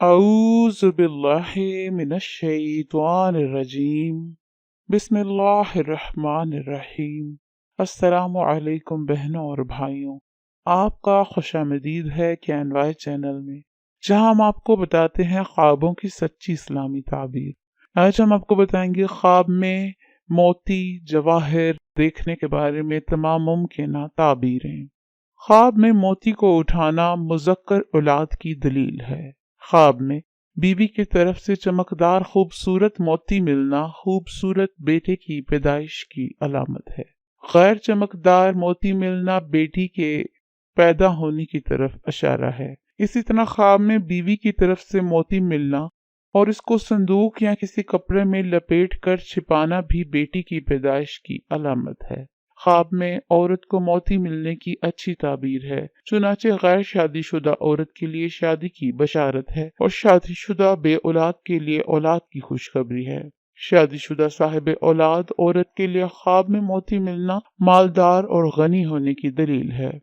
अऊज़ु बिल्लाहि मिनश्शैतानिर्रजीम। बिस्मिल्लाहिर्रहमानिर्रहीम। अस्सलामु अलैकुम बहनों और भाइयों, आपका खुशामदीद है कैनवाई चैनल में, जहां हम आपको बताते हैं ख्वाबों की सच्ची इस्लामी ताबीर। आज हम आपको बताएंगे ख्वाब में मोती जवाहिर देखने के बारे में तमाम मुमकिन ताबीरें। ख्वाब में मोती को उठाना मुज़क्कर औलाद की दलील है। ख्वाब में बीवी की तरफ से चमकदार खूबसूरत मोती मिलना खूबसूरत बेटे की पैदाइश की अलामत है। गैर चमकदार मोती मिलना बेटी के पैदा होने की तरफ इशारा है। इसी तरह ख्वाब में बीवी की तरफ से मोती मिलना और इसको संदूक या किसी कपड़े में लपेट कर छिपाना भी बेटी की पैदाइश की अलामत है। ख्वाब में औरत को मोती मिलने की अच्छी ताबीर है। चुनाचे गैर शादीशुदा औरत के लिए शादी की बशारत है और शादीशुदा बे औलाद के लिए औलाद की खुशखबरी है। शादीशुदा साहिब औलाद औरत के लिए ख्वाब में मोती मिलना मालदार और गनी होने की दलील है।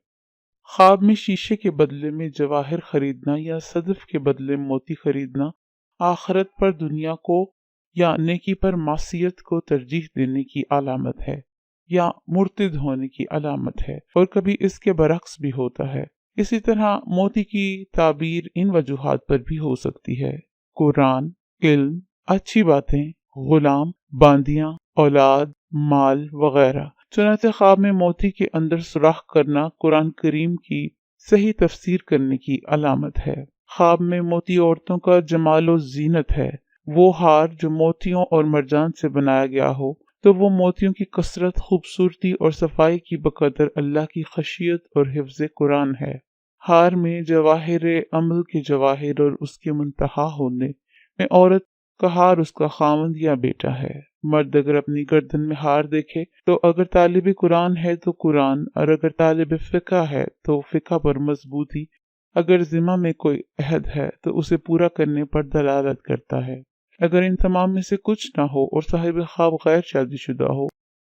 ख्वाब में शीशे के बदले में जवाहिर खरीदना या सदफ के बदले मोती खरीदना आखिरत पर दुनिया को या नेकी पर मासियत को तरजीह देने की अलामत है या मुर्तिद होने की अलामत है, और कभी इसके बरक्स भी होता है। इसी तरह मोती की ताबीर इन वजूहात पर भी हो सकती है: कुरान, इल्म, अच्छी बातें, गुलाम, बांदियां, औलाद, माल वगैरह। चुनांचे ख्वाब में मोती के अंदर सुराख करना कुरान करीम की सही तफसीर करने की अलामत है। ख्वाब में मोती औरतों का जमालो जीनत है। वो हार जो मोतियों और मरजान से बनाया गया हो, तो वो मोतियों की कसरत, खूबसूरती और सफाई की बकदर अल्लाह की खशियत और हिफ्ज़ कुरान है। हार में जवाहिर अमल के जवाहिर और उसके मुंतहा होने में औरत का हार उसका खामद या बेटा है। मर्द अगर अपनी गर्दन में हार देखे तो अगर तालिब कुरान है तो कुरान, और अगर तालिब फ़िक़्ह है तो फ़िक़्ह पर मजबूती, अगर ज़िम्मा में कोई अहद है तो उसे पूरा करने पर दलालत करता है। अगर इन तमाम में से कुछ ना हो और साहिब ख्वाब गैर शादीशुदा हो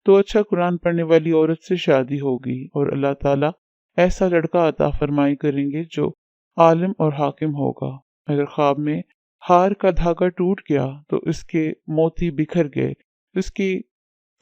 तो अच्छा कुरान पढ़ने वाली औरत से शादी होगी और अल्लाह ताला ऐसा लड़का अता फरमाई करेंगे जो आलिम और हाकिम होगा। अगर ख्वाब में हार का धागा टूट गया तो इसके मोती बिखर गए, इसकी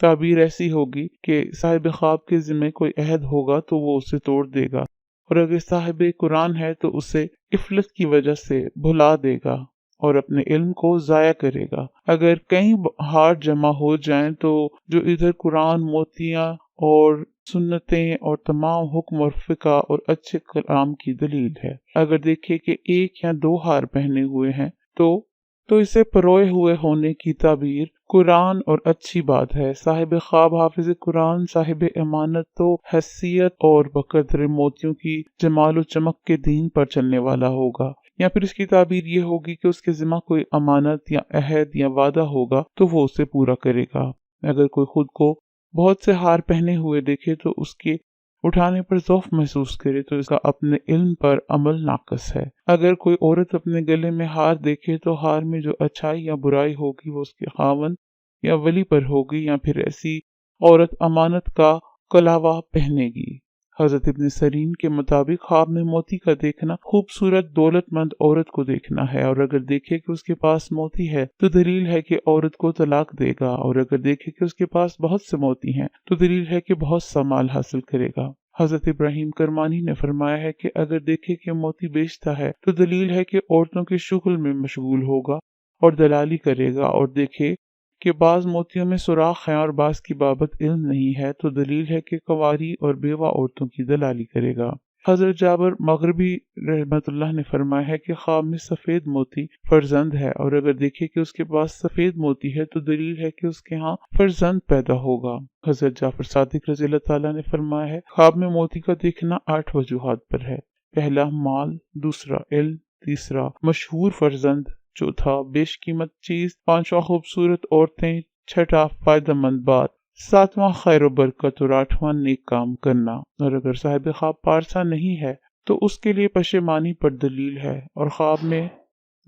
ताबीर ऐसी होगी कि साहिब ख्वाब के ज़िम्मे कोई अहद होगा तो वो उसे तोड़ देगा, और अगर साहिब कुरान है तो उसे इफलत की वजह से भुला देगा और अपने इल्म को ज़ाया करेगा। अगर कई हार जमा हो जाएं तो जो इधर कुरान, मोतियां और सुन्नतें और तमाम हुक्म और फ़िक़्ह और अच्छे कलाम की दलील है। अगर देखे कि एक या दो हार पहने हुए हैं तो इसे परोए हुए होने की ताबीर कुरान और अच्छी बात है। साहिब ख्वाब हाफिज कुरान, साहिब अमानत तो हैसियत और बकदर मोतियों की जमाल चमक के दीन पर चलने वाला होगा। या फिर इसकी ताबीर ये होगी कि उसके ज़िम्मा कोई अमानत या अहद या वादा होगा तो वो उसे पूरा करेगा। अगर कोई खुद को बहुत से हार पहने हुए देखे तो उसके उठाने पर ज़ौफ़ महसूस करे तो इसका अपने इल्म पर अमल नाक़िस है। अगर कोई औरत अपने गले में हार देखे तो हार में जो अच्छाई या बुराई होगी वो उसके खावंद या वली पर होगी, या फिर ऐसी औरत अमानत का कलावा पहनेगी। हज़रत इब्न सरीन के मुताबिक ख्वाब में मोती का देखना खूबसूरत दौलतमंद औरत को देखना है, और अगर देखे कि उसके पास मोती है तो दलील है कि औरत को तलाक देगा, और अगर देखे कि उसके पास बहुत से मोती हैं तो दलील है कि बहुत सा माल हासिल करेगा। हज़रत इब्राहिम करमानी ने फरमाया है कि अगर देखे कि मोती बेचता है तो दलील है कि औरतों के शुगल में मशगूल होगा और दलाली करेगा, और देखे कि बाज़ मोतियों में सुराख हैं और बाज़ की बाबत इल्म नहीं है तो दलील है कि कवारी और बेवा औरतों की दलाली करेगा। हज़रत जाबर मगरबी रहमतुल्लाह ने फरमाया है कि ख्वाब में सफ़ेद मोती फर्जंद है, और अगर देखे कि उसके पास सफ़ेद मोती है तो दलील है कि उसके यहाँ फर्जंद पैदा होगा। हज़रत जाफर सादिक रज़ी अल्लाह ताला ने फरमाया है, ख्वाब में मोती का देखना 8 वजूहात पर है। पहला माल, दूसरा इल्म, तीसरा मशहूर फर्जंद, चौथा बेशकीमत चीज, पांचवा खूबसूरत औरतें, छठा फायदेमंद बात, सातवां खैर बरकत और आठवां नेक काम करना। और अगर साहिब ख्वाब पारसा नहीं है तो उसके लिए पशेमानी पर दलील है, और ख्वाब में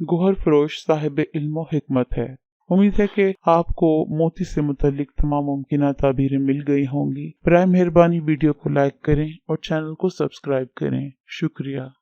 गुहर फरोश साहिब इल्म हिकमत है। उम्मीद है कि आपको मोती से मुतल्लिक तमाम मुमकिन ताबीरें मिल गई होंगी। बराए मेहरबानी वीडियो को लाइक करें और चैनल को सब्सक्राइब करें। शुक्रिया।